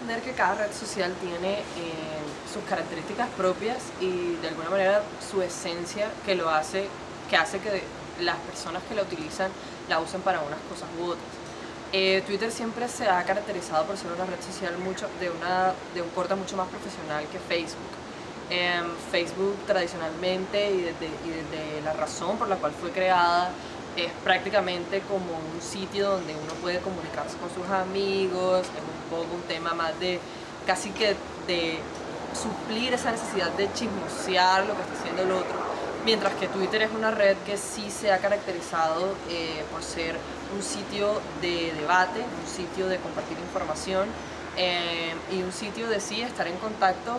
entender que cada red social tiene sus características propias y de alguna manera su esencia que hace que las personas que la utilizan la usen para unas cosas u otras. Twitter siempre se ha caracterizado por ser una red social de un corte mucho más profesional que Facebook. Facebook tradicionalmente y desde la razón por la cual fue creada es prácticamente como un sitio donde uno puede comunicarse con sus amigos, es un poco un tema más de casi que de suplir esa necesidad de chismosear lo que está haciendo el otro, mientras que Twitter es una red que sí se ha caracterizado por ser un sitio de debate, un sitio de compartir información y un sitio de sí estar en contacto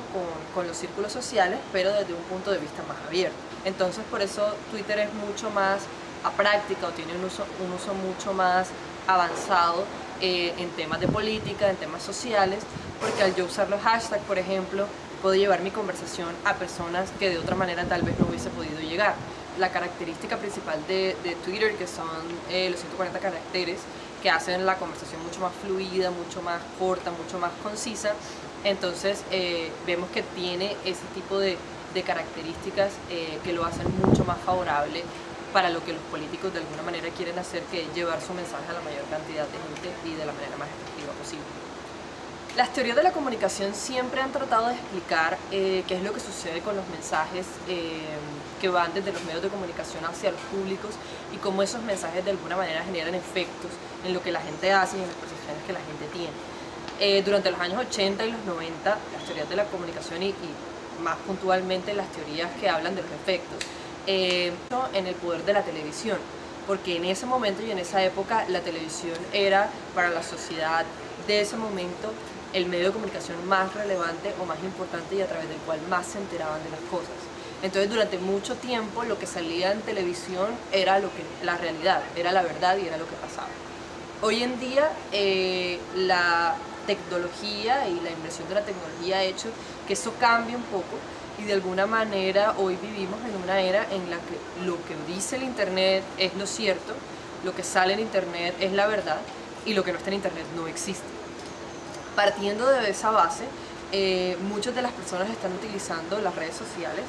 con los círculos sociales, pero desde un punto de vista más abierto. Entonces por eso Twitter es mucho más a práctica o tiene un uso mucho más avanzado en temas de política, en temas sociales, porque al yo usar los hashtags, por ejemplo, puedo llevar mi conversación a personas que de otra manera tal vez no hubiese podido llegar. La característica principal de Twitter, que son los 140 caracteres, que hacen la conversación mucho más fluida, mucho más corta, mucho más concisa. Entonces vemos que tiene ese tipo de características que lo hacen mucho más favorable para lo que los políticos de alguna manera quieren hacer, que es llevar su mensaje a la mayor cantidad de gente y de la manera más efectiva posible. Las teorías de la comunicación siempre han tratado de explicar qué es lo que sucede con los mensajes que van desde los medios de comunicación hacia los públicos y cómo esos mensajes de alguna manera generan efectos en lo que la gente hace y en las percepciones que la gente tiene. Durante los años 80 y los 90, las teorías de la comunicación y más puntualmente las teorías que hablan de los efectos, en el poder de la televisión, porque en ese momento y en esa época la televisión era para la sociedad de ese momento el medio de comunicación más relevante o más importante y a través del cual más se enteraban de las cosas. Entonces durante mucho tiempo lo que salía en televisión era la realidad, era la verdad y era lo que pasaba. Hoy en día la tecnología y la inversión de la tecnología ha hecho que eso cambie un poco y de alguna manera hoy vivimos en una era en la que lo que dice el internet es lo cierto, lo que sale en internet es la verdad y lo que no está en internet no existe. Partiendo de esa base, muchas de las personas están utilizando las redes sociales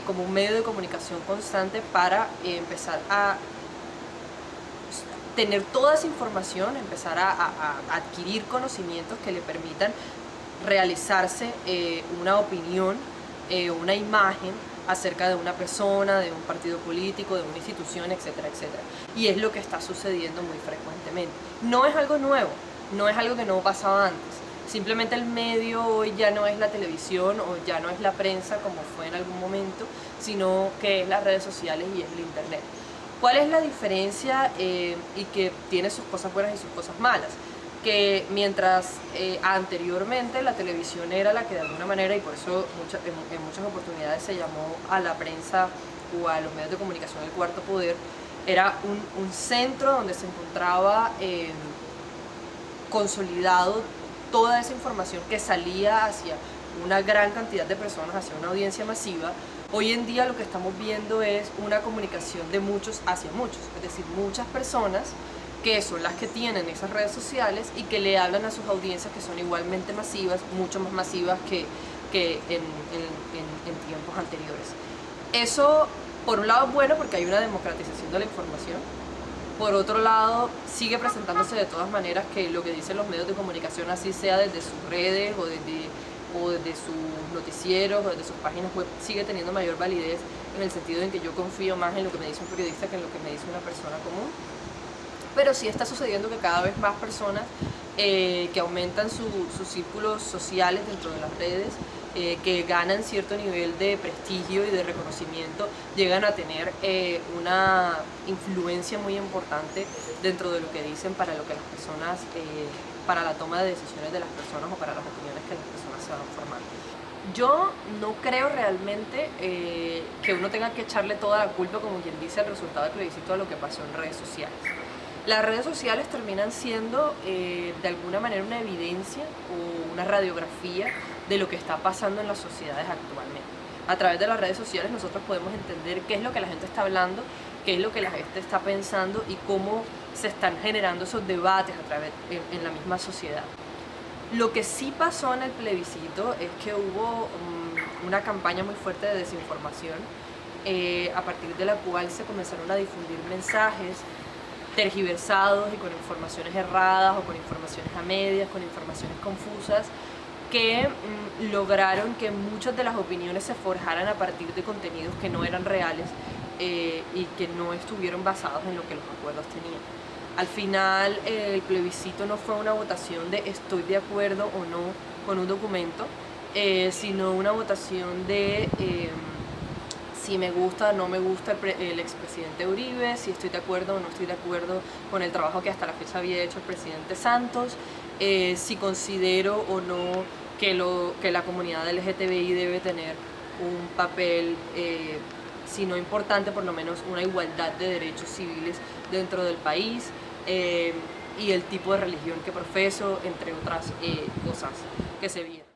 como un medio de comunicación constante para empezar a tener toda esa información, empezar a adquirir conocimientos que le permitan realizarse una opinión, una imagen acerca de una persona, de un partido político, de una institución, etcétera, etcétera. Y es lo que está sucediendo muy frecuentemente. No es algo nuevo, no es algo que no pasaba antes. Simplemente el medio hoy ya no es la televisión o ya no es la prensa como fue en algún momento, sino que es las redes sociales y es el internet. ¿Cuál es la diferencia y que tiene sus cosas buenas y sus cosas malas? Que mientras anteriormente la televisión era la que de alguna manera, y por eso en muchas oportunidades se llamó a la prensa o a los medios de comunicación el cuarto poder, era un centro donde se encontraba consolidado toda esa información que salía hacia una gran cantidad de personas, hacia una audiencia masiva. Hoy en día lo que estamos viendo es una comunicación de muchos hacia muchos, es decir, muchas personas que son las que tienen esas redes sociales y que le hablan a sus audiencias que son igualmente masivas, mucho más masivas que en tiempos anteriores. Eso, por un lado, es bueno porque hay una democratización de la información. Por otro lado, sigue presentándose de todas maneras que lo que dicen los medios de comunicación, así sea desde sus redes o desde sus noticieros o desde sus páginas web, sigue teniendo mayor validez en el sentido en que yo confío más en lo que me dice un periodista que en lo que me dice una persona común. Pero sí está sucediendo que cada vez más personas que aumentan sus círculos sociales dentro de las redes, que ganan cierto nivel de prestigio y de reconocimiento, llegan a tener una influencia muy importante dentro de lo que dicen para lo que las personas, para la toma de decisiones de las personas o para las opiniones que las personas se van formando. Yo no creo realmente que uno tenga que echarle toda la culpa, como quien dice, al resultado del plebiscito a lo que pasó en redes sociales. Las redes sociales terminan siendo de alguna manera una evidencia o una radiografía de lo que está pasando en las sociedades actualmente. A través de las redes sociales nosotros podemos entender qué es lo que la gente está hablando, qué es lo que la gente está pensando y cómo se están generando esos debates en la misma sociedad. Lo que sí pasó en el plebiscito es que hubo una campaña muy fuerte de desinformación, a partir de la cual se comenzaron a difundir mensajes tergiversados y con informaciones erradas o con informaciones a medias, con informaciones confusas, que lograron que muchas de las opiniones se forjaran a partir de contenidos que no eran reales y que no estuvieron basados en lo que los acuerdos tenían. Al final, el plebiscito no fue una votación de estoy de acuerdo o no con un documento, sino una votación de si me gusta o no me gusta el expresidente Uribe, si estoy de acuerdo o no estoy de acuerdo con el trabajo que hasta la fecha había hecho el presidente Santos, si considero o no que la comunidad LGTBI debe tener un papel, si no importante, por lo menos una igualdad de derechos civiles dentro del país, y el tipo de religión que profeso, entre otras cosas que se vieron.